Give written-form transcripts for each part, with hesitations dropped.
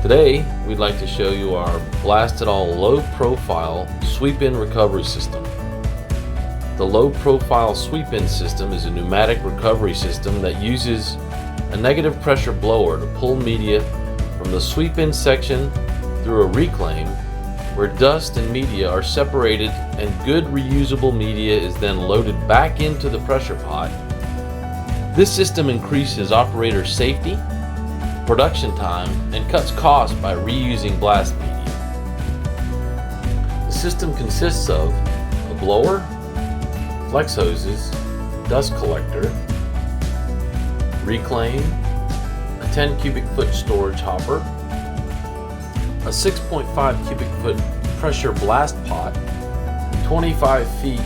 Today, we'd like to show you our Blast It All low profile sweep in recovery system. The low profile sweep in system is a pneumatic recovery system that uses a negative pressure blower to pull media from the sweep in section through a reclaim where dust and media are separated and good reusable media is then loaded back into the pressure pot. This system increases operator safety, production time, and cuts costs by reusing blast media. The system consists of a blower, flex hoses, dust collector, reclaim, a 10 cubic foot storage hopper, a 6.5 cubic foot pressure blast pot, 25 feet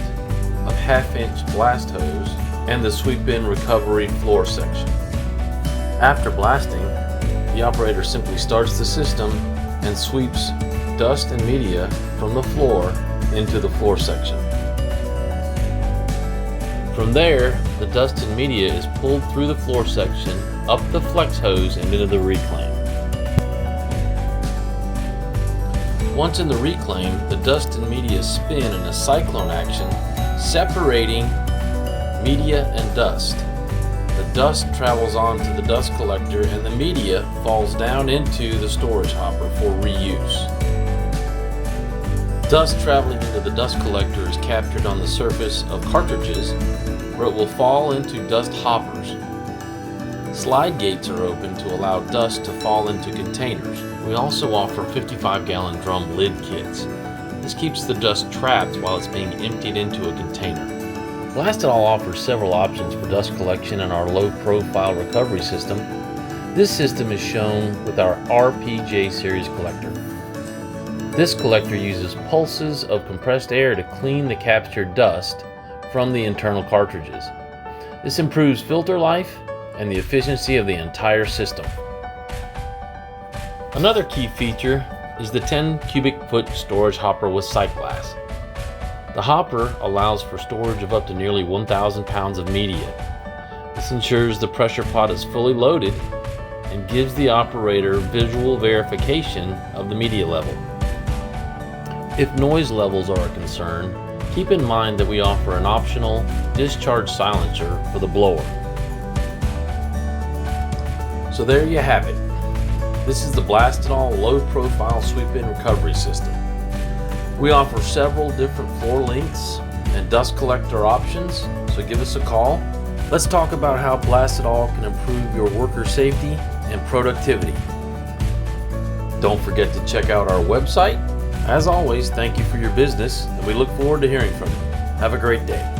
of half-inch blast hose, and the sweep-in recovery floor section. After blasting, the operator simply starts the system and sweeps dust and media from the floor into the floor section. From there, the dust and media is pulled through the floor section, up the flex hose, and into the reclaim. Once in the reclaim, the dust and media spin in a cyclone action, separating media and dust. The dust travels on to the dust collector and the media falls down into the storage hopper for reuse. Dust traveling into the dust collector is captured on the surface of cartridges where it will fall into dust hoppers. Slide gates are open to allow dust to fall into containers. We also offer 55-gallon drum lid kits. This keeps the dust trapped while it's being emptied into a container. Blast It All offers several options for dust collection in our low-profile recovery system. This system is shown with our Rpj Series Collector. This collector uses pulses of compressed air to clean the captured dust from the internal cartridges. This improves filter life and the efficiency of the entire system. Another key feature is the 10 cubic foot storage hopper with sight glass. The hopper allows for storage of up to nearly 1,000 pounds of media. This ensures the pressure pot is fully loaded and gives the operator visual verification of the media level. If noise levels are a concern, keep in mind that we offer an optional discharge silencer for the blower. So there you have it. This is the Blast It All low profile sweep in recovery system. We offer several different floor lengths and dust collector options, so give us a call. Let's talk about how Blast It All can improve your worker safety and productivity. Don't forget to check out our website. As always, thank you for your business, and we look forward to hearing from you. Have a great day.